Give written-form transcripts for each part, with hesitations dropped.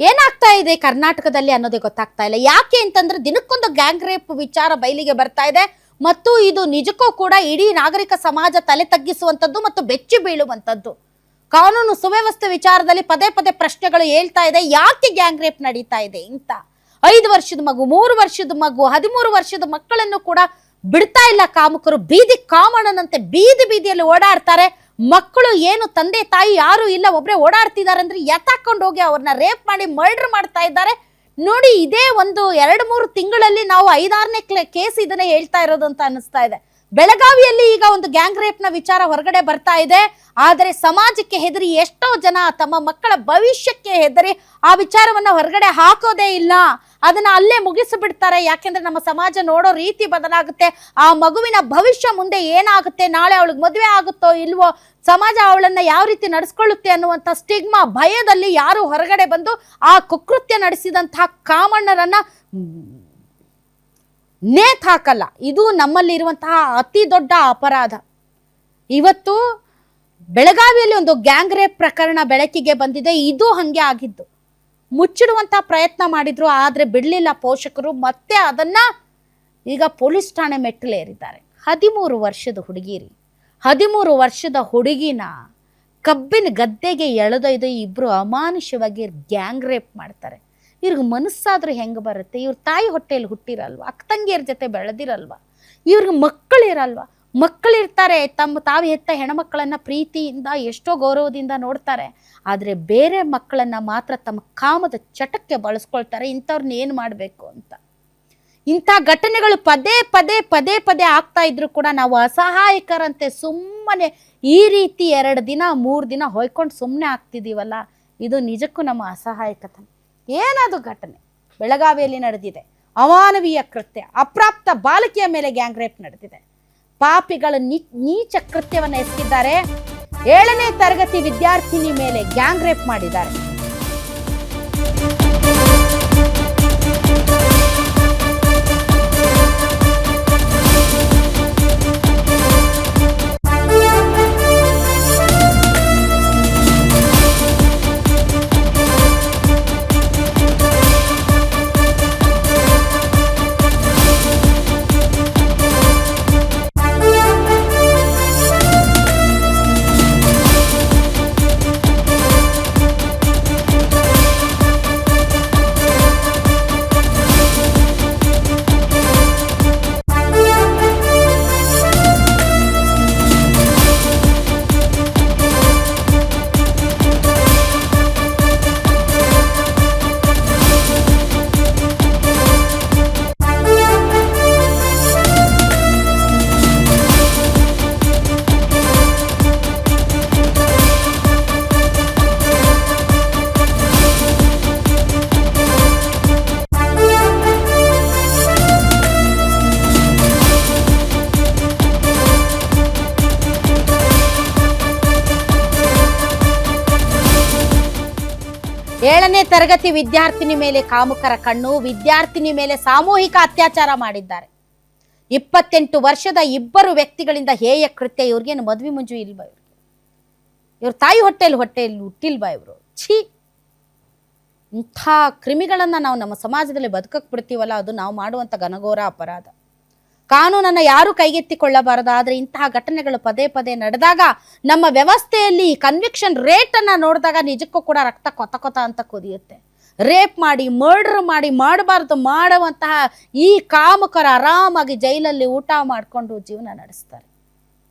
ಏನಾಗ್ತಾ ಇದೆ ಕರ್ನಾಟಕದಲ್ಲಿ ಅನ್ನೋದೇ ಗೊತ್ತಾಗ್ತಾ ಇಲ್ಲ. ಯಾಕೆ ಅಂತಂದ್ರೆ ದಿನಕ್ಕೊಂದು ಗ್ಯಾಂಗ್ ರೇಪ್ ವಿಚಾರ ಬಯಲಿಗೆ ಬರ್ತಾ ಇದೆ ಮತ್ತು ಇದು ನಿಜಕ್ಕೂ ಕೂಡ ಇಡೀ ನಾಗರಿಕ ಸಮಾಜ ತಲೆ ತಗ್ಗಿಸುವಂಥದ್ದು ಮತ್ತು ಬೆಚ್ಚಿ ಬೀಳುವಂಥದ್ದು. ಕಾನೂನು ಸುವ್ಯವಸ್ಥೆ ವಿಚಾರದಲ್ಲಿ ಪದೇ ಪದೇ ಪ್ರಶ್ನೆಗಳು ಹೇಳ್ತಾ ಇದೆ, ಯಾಕೆ ಗ್ಯಾಂಗ್ ರೇಪ್ ನಡೀತಾ ಇದೆ ಅಂತ. 5 ವರ್ಷದ ಮಗು, 3 ವರ್ಷದ ಮಗು, 13 ವರ್ಷದ ಮಕ್ಕಳನ್ನು ಕೂಡ ಬಿಡ್ತಾ ಇಲ್ಲ ಕಾಮುಕರು. ಬೀದಿ ಕಾಮಣ್ಣನಂತೆ ಬೀದಿಯಲ್ಲಿ ಓಡಾಡ್ತಾರೆ. ಮಕ್ಕಳು ಏನು ತಂದೆ ತಾಯಿ ಯಾರು ಇಲ್ಲ, ಒಬ್ರೆ ಓಡಾಡ್ತಿದ್ದಾರೆ ಅಂದ್ರೆ ಎತ್ತಾಕೊಂಡು ಹೋಗಿ ಅವ್ರನ್ನ ರೇಪ್ ಮಾಡಿ ಮರ್ಡರ್ ಮಾಡ್ತಾ ಇದ್ದಾರೆ. ನೋಡಿ, ಇದೇ ಒಂದು 2-3 ತಿಂಗಳಲ್ಲಿ ನಾವು 5-6ನೇ ಕೇಸ್ ಇದನ್ನ ಹೇಳ್ತಾ ಇರೋದು ಅಂತ ಅನಿಸ್ತಾ ಇದೆ. ಬೆಳಗಾವಿಯಲ್ಲಿ ಈಗ ಒಂದು ಗ್ಯಾಂಗ್ ರೇಪ್ ನ ವಿಚಾರ ಹೊರಗಡೆ ಬರ್ತಾ ಇದೆ. ಆದರೆ ಸಮಾಜಕ್ಕೆ ಹೆದರಿ ಎಷ್ಟೋ ಜನ ತಮ್ಮ ಮಕ್ಕಳ ಭವಿಷ್ಯಕ್ಕೆ ಹೆದರಿ ಆ ವಿಚಾರವನ್ನ ಹೊರಗಡೆ ಹಾಕೋದೇ ಇಲ್ಲ, ಅದನ್ನ ಅಲ್ಲೇ ಮುಗಿಸಿಬಿಡ್ತಾರೆ. ಯಾಕೆಂದ್ರೆ ನಮ್ಮ ಸಮಾಜ ನೋಡೋ ರೀತಿ ಬದಲಾಗುತ್ತೆ, ಆ ಮಗುವಿನ ಭವಿಷ್ಯ ಮುಂದೆ ಏನಾಗುತ್ತೆ, ನಾಳೆ ಅವಳಿಗೆ ಮದುವೆ ಆಗುತ್ತೋ ಇಲ್ವೋ, ಸಮಾಜ ಅವಳನ್ನ ಯಾವ ರೀತಿ ನಡೆಸ್ಕೊಳ್ಳುತ್ತೆ ಅನ್ನುವಂಥ ಸ್ಟಿಗ್ಮಾ ಭಯದಲ್ಲಿ ಯಾರು ಹೊರಗಡೆ ಬಂದು ಆ ಕುಕೃತ್ಯ ನಡೆಸಿದಂತಹ ಕಾಮಣ್ಣರನ್ನ ನೇತ್ ಹಾಕಲ್ಲ. ಇದು ನಮ್ಮಲ್ಲಿರುವಂತಹ ಅತಿ ದೊಡ್ಡ ಅಪರಾಧ. ಇವತ್ತು ಬೆಳಗಾವಿಯಲ್ಲಿ ಒಂದು ಗ್ಯಾಂಗ್ ರೇಪ್ ಪ್ರಕರಣ ಬೆಳಕಿಗೆ ಬಂದಿದೆ. ಇದು ಹಂಗೆ ಆಗಿದ್ದು. ಮುಚ್ಚಿಡುವಂತ ಪ್ರಯತ್ನ ಮಾಡಿದ್ರು, ಆದ್ರೆ ಬಿಡ್ಲಿಲ್ಲ ಪೋಷಕರು. ಮತ್ತೆ ಅದನ್ನ ಈಗ ಪೊಲೀಸ್ ಠಾಣೆ ಮೆಟ್ಟಿಲೇರಿದ್ದಾರೆ. 13 ವರ್ಷದ ಹುಡುಗಿರಿ, 13 ವರ್ಷದ ಹುಡುಗಿನ ಕಬ್ಬಿನ ಗದ್ದೆಗೆ ಎಳೆದೊಯ್ದು ಇಬ್ರು ಅಮಾನುಷವಾಗಿ ಗ್ಯಾಂಗ್ ರೇಪ್ ಮಾಡ್ತಾರೆ. ಇವ್ರಿಗೆ ಮನಸ್ಸಾದ್ರೂ ಹೆಂಗೆ ಬರುತ್ತೆ? ಇವ್ರ ತಾಯಿ ಹೊಟ್ಟೆಯಲ್ಲಿ ಹುಟ್ಟಿರಲ್ವ, ಅಕ್ಕ ತಂಗಿಯರ ಜೊತೆ ಬೆಳೆದಿರಲ್ವ, ಇವ್ರಿಗೆ ಮಕ್ಕಳಿರಲ್ವ? ಮಕ್ಕಳಿರ್ತಾರೆ, ತಾವು ಹೆತ್ತ ಹೆಣ್ಮಕ್ಕಳನ್ನ ಪ್ರೀತಿಯಿಂದ ಎಷ್ಟೋ ಗೌರವದಿಂದ ನೋಡ್ತಾರೆ. ಆದರೆ ಬೇರೆ ಮಕ್ಕಳನ್ನ ಮಾತ್ರ ತಮ್ಮ ಕಾಮದ ಚಟಕ್ಕೆ ಬಳಸ್ಕೊಳ್ತಾರೆ. ಇಂಥವ್ರನ್ನ ಏನು ಮಾಡಬೇಕು ಅಂತ. ಇಂಥ ಘಟನೆಗಳು ಪದೇ ಆಗ್ತಾ ಇದ್ರು ಕೂಡ ನಾವು ಅಸಹಾಯಕರಂತೆ ಸುಮ್ಮನೆ ಈ ರೀತಿ 2 ದಿನ 3 ದಿನ ಹೊಯ್ಕೊಂಡು ಸುಮ್ಮನೆ ಆಗ್ತಿದ್ದೀವಲ್ಲ, ಇದು ನಿಜಕ್ಕೂ ನಮ್ಮ ಅಸಹಾಯಕತೆ. ಏನದು ಘಟನೆ ಬೆಳಗಾವಿಯಲ್ಲಿ ನಡೆದಿದೆ. ಅಮಾನವೀಯ ಕೃತ್ಯ, ಅಪ್ರಾಪ್ತ ಬಾಲಕಿಯ ಮೇಲೆ ಗ್ಯಾಂಗ್ ರೇಪ್ ನಡೆದಿದೆ. ಪಾಪಿಗಳು ನೀಚ ಕೃತ್ಯವನ್ನು ಎಸಗಿದ್ದಾರೆ. 7ನೇ ತರಗತಿ ವಿದ್ಯಾರ್ಥಿನಿ ಮೇಲೆ ಗ್ಯಾಂಗ್ ರೇಪ್ ಮಾಡಿದ್ದಾರೆ. ಏಳನೇ ತರಗತಿ ವಿದ್ಯಾರ್ಥಿನಿ ಮೇಲೆ ಕಾಮುಕರ ಕಣ್ಣು. ವಿದ್ಯಾರ್ಥಿನಿ ಮೇಲೆ ಸಾಮೂಹಿಕ ಅತ್ಯಾಚಾರ ಮಾಡಿದ್ದಾರೆ. 28 ವರ್ಷದ ಇಬ್ಬರು ವ್ಯಕ್ತಿಗಳಿಂದ ಹೇಯ ಕೃತ್ಯ. ಇವ್ರಿಗೇನು ಮದ್ವೆ ಮುಂಜು ಇಲ್ವಾ? ಇವ್ರ ತಾಯಿ ಹೊಟ್ಟೆಯಲ್ಲಿ ಹುಟ್ಟಿಲ್ವಾ ಇವರು? ಛೀ! ಇಂಥ ಕ್ರಿಮಿಗಳನ್ನ ನಾವು ನಮ್ಮ ಸಮಾಜದಲ್ಲಿ ಬದುಕಕ್ಕೆ ಬಿಡ್ತೀವಲ್ಲ, ಅದು ನಾವು ಮಾಡುವಂಥ ಘನಘೋರ ಅಪರಾಧ. ಕಾನೂನನ್ನು ಯಾರು ಕೈಗೆತ್ತಿಕೊಳ್ಳಬಾರದು. ಆದರೆ ಇಂತಹ ಘಟನೆಗಳು ಪದೇ ನಡೆದಾಗ ನಮ್ಮ ವ್ಯವಸ್ಥೆಯಲ್ಲಿ ಕನ್ವಿಕ್ಷನ್ ರೇಟ್ ಅನ್ನ ನೋಡಿದಾಗ ನಿಜಕ್ಕೂ ಕೂಡ ರಕ್ತ ಕೊತ ಅಂತ ಕುದಿಯುತ್ತೆ. ರೇಪ್ ಮಾಡಿ ಮರ್ಡರ್ ಮಾಡಬಾರ್ದು ಮಾಡುವಂತಹ ಈ ಕಾಮಕರು ಆರಾಮಾಗಿ ಜೈಲಲ್ಲಿ ಊಟ ಮಾಡಿಕೊಂಡು ಜೀವನ ನಡೆಸ್ತಾರೆ.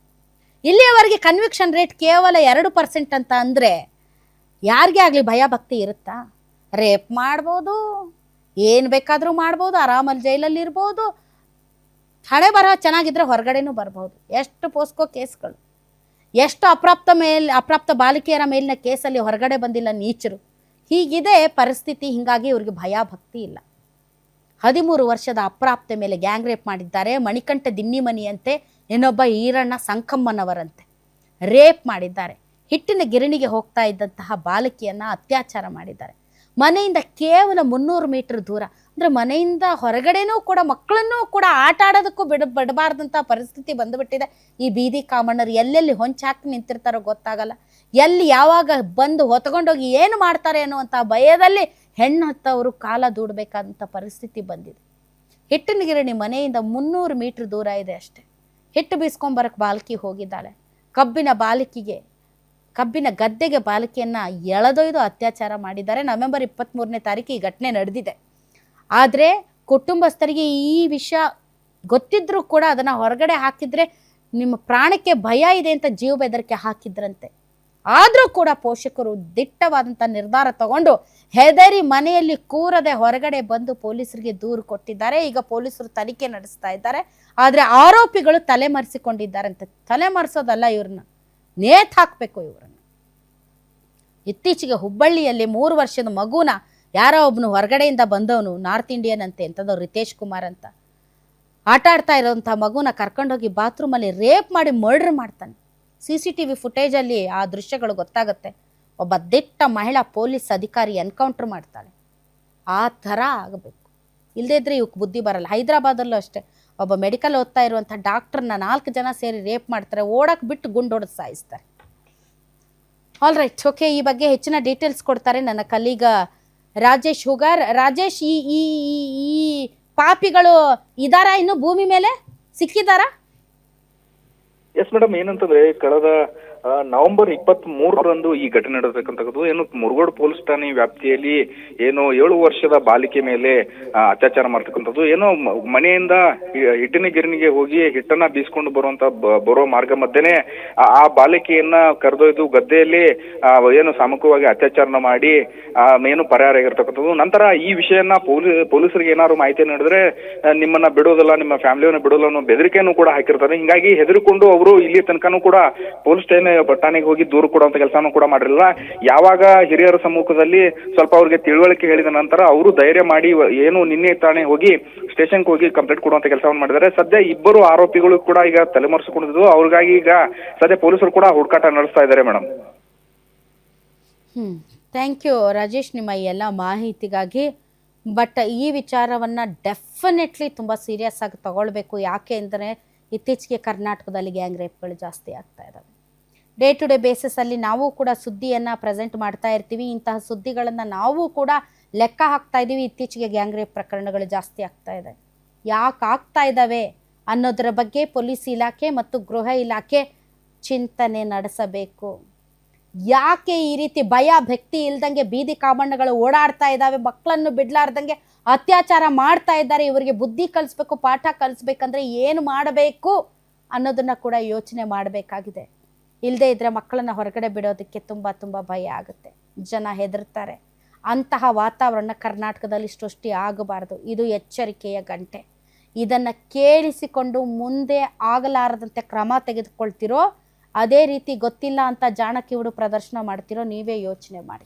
ಇಲ್ಲಿಯವರೆಗೆ ಕನ್ವಿಕ್ಷನ್ ರೇಟ್ ಕೇವಲ 2% ಅಂತ ಅಂದ್ರೆ ಯಾರಿಗೆ ಆಗಲಿ ಭಯ ಭಕ್ತಿ ಇರುತ್ತಾ? ರೇಪ್ ಮಾಡ್ಬೋದು, ಏನು ಬೇಕಾದರೂ ಮಾಡ್ಬೋದು, ಆರಾಮಲ್ಲಿ ಜೈಲಲ್ಲಿ ಇರ್ಬೋದು, ಹಣೆ ಬರಹ ಚೆನ್ನಾಗಿದ್ರೆ ಹೊರಗಡೆನೂ ಬರ್ಬೋದು. ಎಷ್ಟು ಪೋಸ್ಕೋ ಕೇಸ್ಗಳು, ಎಷ್ಟು ಅಪ್ರಾಪ್ತ ಬಾಲಿಕೆಯರ ಮೇಲಿನ ಕೇಸಲ್ಲಿ ಹೊರಗಡೆ ಬಂದಿಲ್ಲ ನೀಚರು. ಹೀಗಿದೆ ಪರಿಸ್ಥಿತಿ. ಹೀಗಾಗಿ ಇವ್ರಿಗೆ ಭಯ ಭಕ್ತಿ ಇಲ್ಲ. 13 ವರ್ಷದ ಅಪ್ರಾಪ್ತೆ ಮೇಲೆ ಗ್ಯಾಂಗ್ ರೇಪ್ ಮಾಡಿದ್ದಾರೆ. ಮಣಿಕಂಠ ದಿನ್ನಿಮನಿಯಂತೆ ಇನ್ನೊಬ್ಬ ಈರಣ್ಣ ಸಂಕಮ್ಮನವರಂತೆ ರೇಪ್ ಮಾಡಿದ್ದಾರೆ. ಹಿಟ್ಟಿನ ಗಿರಣಿಗೆ ಹೋಗ್ತಾ ಇದ್ದಂತಹ ಬಾಲಕಿಯನ್ನ ಅತ್ಯಾಚಾರ ಮಾಡಿದ್ದಾರೆ. ಮನೆಯಿಂದ ಕೇವಲ 300 ಮೀಟರ್ ದೂರ, ಅಂದ್ರೆ ಮನೆಯಿಂದ ಹೊರಗಡೆನೂ ಕೂಡ ಮಕ್ಕಳನ್ನೂ ಕೂಡ ಆಟ ಆಡೋದಕ್ಕೂ ಬಿಡಬಾರ್ದಂಥ ಪರಿಸ್ಥಿತಿ ಬಂದುಬಿಟ್ಟಿದೆ. ಈ ಬೀದಿ ಕಾಮಣ್ಣರು ಎಲ್ಲೆಲ್ಲಿ ಹೊಂಚಾಕಿ ನಿಂತಿರ್ತಾರೋ ಗೊತ್ತಾಗಲ್ಲ. ಎಲ್ಲಿ ಯಾವಾಗ ಬಂದು ಹೊತ್ಕೊಂಡೋಗಿ ಏನು ಮಾಡ್ತಾರೆ ಅನ್ನುವಂಥ ಭಯದಲ್ಲಿ ಹೆಣ್ಣು ಹತ್ತವರು ಕಾಲ ದೂಡಬೇಕಾದಂಥ ಪರಿಸ್ಥಿತಿ ಬಂದಿದೆ. ಹಿಟ್ಟಿನ ಗಿರಣಿ ಮನೆಯಿಂದ 300 ಮೀಟರ್ ದೂರ ಇದೆ ಅಷ್ಟೆ. ಹಿಟ್ಟು ಬೀಸ್ಕೊಂಬರಕ್ಕೆ ಬಾಲಕಿ ಹೋಗಿದ್ದಾಳೆ. ಕಬ್ಬಿನ ಗದ್ದೆಗೆ ಬಾಲಕಿಯನ್ನು ಎಳೆದೊಯ್ದು ಅತ್ಯಾಚಾರ ಮಾಡಿದ್ದಾರೆ. ನವೆಂಬರ್ 23ನೇ ತಾರೀಕು ಈ ಘಟನೆ ನಡೆದಿದೆ. ಆದರೆ ಕುಟುಂಬಸ್ಥರಿಗೆ ಈ ವಿಷಯ ಗೊತ್ತಿದ್ರೂ ಕೂಡ ಅದನ್ನು ಹೊರಗಡೆ ಹಾಕಿದರೆ ನಿಮ್ಮ ಪ್ರಾಣಕ್ಕೆ ಭಯ ಇದೆ ಅಂತ ಜೀವ ಬೆದರಿಕೆ ಹಾಕಿದ್ರಂತೆ. ಆದರೂ ಕೂಡ ಪೋಷಕರು ದಿಟ್ಟವಾದಂಥ ನಿರ್ಧಾರ ತಗೊಂಡು ಹೆದರಿ ಮನೆಯಲ್ಲಿ ಕೂರದೆ ಹೊರಗಡೆ ಬಂದು ಪೊಲೀಸರಿಗೆ ದೂರು ಕೊಟ್ಟಿದ್ದಾರೆ. ಈಗ ಪೊಲೀಸರು ತನಿಖೆ ನಡೆಸ್ತಾ ಇದ್ದಾರೆ. ಆದರೆ ಆರೋಪಿಗಳು ತಲೆಮರೆಸಿಕೊಂಡಿದ್ದಾರಂತೆ. ತಲೆಮರೆಸೋದಲ್ಲ, ಇವ್ರನ್ನ ನೇತ್ ಹಾಕಬೇಕು ಇವ್ರನ್ನ. ಇತ್ತೀಚೆಗೆ ಹುಬ್ಬಳ್ಳಿಯಲ್ಲಿ 3 ವರ್ಷದ ಮಗುನ ಯಾರೋ ಒಬ್ಬನು ಹೊರಗಡೆಯಿಂದ ಬಂದವನು, ನಾರ್ತ್ ಇಂಡಿಯನ್ ಅಂತೆ ಎಂಥದ್ದು ರಿತೇಶ್ ಕುಮಾರ್ ಅಂತ, ಆಟ ಆಡ್ತಾ ಇರೋಂಥ ಮಗುನ ಕರ್ಕೊಂಡೋಗಿ ಬಾತ್ರೂಮಲ್ಲಿ ರೇಪ್ ಮಾಡಿ ಮರ್ಡರ್ ಮಾಡ್ತಾನೆ. CCTV ಫುಟೇಜಲ್ಲಿ ಆ ದೃಶ್ಯಗಳು ಗೊತ್ತಾಗುತ್ತೆ. ಒಬ್ಬ ದಿಟ್ಟ ಮಹಿಳಾ ಪೊಲೀಸ್ ಅಧಿಕಾರಿ ಎನ್ಕೌಂಟರ್ ಮಾಡ್ತಾಳೆ. ಆ ಥರ ಆಗಬೇಕು, ಇಲ್ಲದೇ ಇದ್ರೆ ಇವಕ್ಕೆ ಬುದ್ಧಿ ಬರಲ್ಲ. ಹೈದರಾಬಾದಲ್ಲೂ ಅಷ್ಟೇ, ಒಬ್ಬ ಮೆಡಿಕಲ್ ಓದ್ತಾ ಇರುವಂಥ ಡಾಕ್ಟ್ರನ್ನ 4 ಜನ ಸೇರಿ ರೇಪ್ ಮಾಡ್ತಾರೆ, ಓಡಕ್ಕೆ ಬಿಟ್ಟು ಗುಂಡೊಡೆದು ಸಾಯಿಸ್ತಾರೆ. All right, okay. ಈ ಬಗ್ಗೆ ಹೆಚ್ಚಿನ ಡೀಟೇಲ್ಸ್ ಕೊಡ್ತಾರೆ ನನ್ನ ಕಲೀಗ ರಾಜೇಶ್ ಹುಗಾರ್. ರಾಜೇಶ್, ಈ ಪಾಪಿಗಳು ಇದಾರಾ, ಇನ್ನು ಭೂಮಿ ಮೇಲೆ ಸಿಕ್ಕಿದಾರಾ? ಎಸ್ ಮೇಡಮ್, ಏನಂತಂದ್ರೆ ಕಳೆದ ನವೆಂಬರ್ 23ರಂದು ಈ ಘಟನೆ ನಡೆದಿರ್ತಕ್ಕಂಥದ್ದು. ಏನು ಮುರುಗೋಡು ಪೊಲೀಸ್ ಠಾಣೆ ವ್ಯಾಪ್ತಿಯಲ್ಲಿ ಏನು 7 ವರ್ಷದ ಬಾಲಿಕೆ ಮೇಲೆ ಅತ್ಯಾಚಾರ ಮಾಡ್ತಕ್ಕಂಥದ್ದು. ಏನೋ ಮನೆಯಿಂದ ಹಿಟ್ಟಿನ ಗಿರಣಿಗೆ ಹೋಗಿ ಹಿಟ್ಟನ್ನ ಬೀಸ್ಕೊಂಡು ಬರೋ ಮಾರ್ಗ ಮಧ್ಯೆನೆ ಆ ಬಾಲಿಕೆಯನ್ನ ಕರೆದೊಯ್ದು ಗದ್ದೆಯಲ್ಲಿ ಏನು ಸಾಮೂಹಿಕವಾಗಿ ಅತ್ಯಾಚಾರ ಮಾಡಿ ಏನು ಪರಾರಿಯಾಗಿರ್ತಕ್ಕಂಥದ್ದು. ನಂತರ ಈ ವಿಷಯನ ಪೊಲೀಸರಿಗೆ ಏನಾದ್ರು ಮಾಹಿತಿ ನೀಡಿದ್ರೆ ನಿಮ್ಮನ್ನ ಬಿಡೋದಿಲ್ಲ, ನಿಮ್ಮ ಫ್ಯಾಮಿಲಿಯನ್ನ ಬಿಡೋಲ್ಲ ಅನ್ನೋ ಬೆದರಿಕೆಯನ್ನು ಕೂಡ ಹಾಕಿರ್ತಾರೆ. ಹಿಂಗಾಗಿ ಹೆದರಿಕೊಂಡು ಅವರು ಇಲ್ಲಿ ತನಕನೂ ಕೂಡ ಪೊಲೀಸ್ ಠಾಣೆಗೆ ಹೋಗಿ ದೂರು ಕೊಡುವಂತ ಕೆಲಸನೂ ಕೂಡ ಮಾಡಿರಲಿಲ್ಲ. ಯಾವಾಗ ಹಿರಿಯರ ಸಮ್ಮುಖದಲ್ಲಿ ಸ್ವಲ್ಪ ಅವ್ರಿಗೆ ತಿಳುವಳಿಕೆ ಹೇಳಿದ ನಂತರ ಅವರು ಧೈರ್ಯ ಮಾಡಿ ಏನು ನಿನ್ನೆ ತಾನೇ ಹೋಗಿ ಸ್ಟೇಷನ್ಗೆ ಹೋಗಿ ಕಂಪ್ಲೇಂಟ್ ಕೊಡುವಂತ ಕೆಲಸವನ್ನು ಮಾಡಿದ್ದಾರೆ. ಸದ್ಯ 2 ಆರೋಪಿಗಳು ಕೂಡ ಈಗ ತಲೆಮರೆಸಿಕೊಂಡಿದ್ದು. ಅವ್ರಿಗಾಗಿ ಈಗ ಸದ್ಯ ಪೊಲೀಸರು ಕೂಡ ಹುಡುಕಾಟ ನಡೆಸ್ತಾ ಇದ್ದಾರೆ ಮೇಡಮ್. ಥ್ಯಾಂಕ್ ಯು ರಾಜೇಶ್, ನಿಮ್ಮ ಎಲ್ಲ ಮಾಹಿತಿಗಾಗಿ. ಬಟ್ ಈ ವಿಚಾರವನ್ನು ಡೆಫಿನೆಟ್ಲಿ ತುಂಬ ಸೀರಿಯಸ್ ಆಗಿ ತಗೊಳ್ಬೇಕು. ಯಾಕೆ ಅಂದರೆ ಇತ್ತೀಚೆಗೆ ಕರ್ನಾಟಕದಲ್ಲಿ ಗ್ಯಾಂಗ್ ರೇಪ್ಗಳು ಜಾಸ್ತಿ ಆಗ್ತಾ ಇದ್ದಾವೆ. ಡೇ ಟು ಡೇ ಬೇಸಿಸಲ್ಲಿ ನಾವು ಕೂಡ ಸುದ್ದಿಯನ್ನು ಪ್ರೆಸೆಂಟ್ ಮಾಡ್ತಾ ಇರ್ತೀವಿ. ಇಂತಹ ಸುದ್ದಿಗಳನ್ನು ನಾವು ಕೂಡ ಲೆಕ್ಕ ಹಾಕ್ತಾ ಇದ್ದೀವಿ. ಇತ್ತೀಚೆಗೆ ಗ್ಯಾಂಗ್ ರೇಪ್ ಪ್ರಕರಣಗಳು ಜಾಸ್ತಿ ಆಗ್ತಾ ಇದೆ. ಯಾಕೆ ಆಗ್ತಾ ಇದ್ದಾವೆ ಅನ್ನೋದರ ಬಗ್ಗೆ ಪೊಲೀಸ್ ಇಲಾಖೆ ಮತ್ತು ಗೃಹ ಇಲಾಖೆ ಚಿಂತನೆ ನಡೆಸಬೇಕು. ಯಾಕೆ ಈ ರೀತಿ ಭಯ ಭಕ್ತಿ ಇಲ್ದಂಗೆ ಬೀದಿ ಕಾಮಣ್ಣಗಳು ಓಡಾಡ್ತಾ ಇದ್ದಾವೆ, ಮಕ್ಕಳನ್ನು ಬಿಡ್ಲಾರ್ದಂಗೆ ಅತ್ಯಾಚಾರ ಮಾಡ್ತಾ ಇದ್ದಾರೆ? ಇವರಿಗೆ ಬುದ್ಧಿ ಕಲಿಸ್ಬೇಕು, ಪಾಠ ಕಲಿಸ್ಬೇಕಂದ್ರೆ ಏನು ಮಾಡಬೇಕು ಅನ್ನೋದನ್ನ ಕೂಡ ಯೋಚನೆ ಮಾಡಬೇಕಾಗಿದೆ. ಇಲ್ಲದೇ ಇದ್ರೆ ಮಕ್ಕಳನ್ನ ಹೊರಗಡೆ ಬಿಡೋದಕ್ಕೆ ತುಂಬ ಭಯ ಆಗುತ್ತೆ, ಜನ ಹೆದರ್ತಾರೆ. ಅಂತಹ ವಾತಾವರಣ ಕರ್ನಾಟಕದಲ್ಲಿ ಸೃಷ್ಟಿ ಆಗಬಾರ್ದು. ಇದು ಎಚ್ಚರಿಕೆಯ ಗಂಟೆ. ಇದನ್ನು ಕೇಳಿಸಿಕೊಂಡು ಮುಂದೆ ಆಗಲಾರದಂತೆ ಕ್ರಮ ತೆಗೆದುಕೊಳ್ತಿರೋ, ಅದೇ ರೀತಿ ಗೊತ್ತಿಲ್ಲ ಅಂತ ಜಾಣಕಿವುಡು ಪ್ರದರ್ಶನ ಮಾಡ್ತಿರೋ, ನೀವೇ ಯೋಚನೆ ಮಾಡಿ.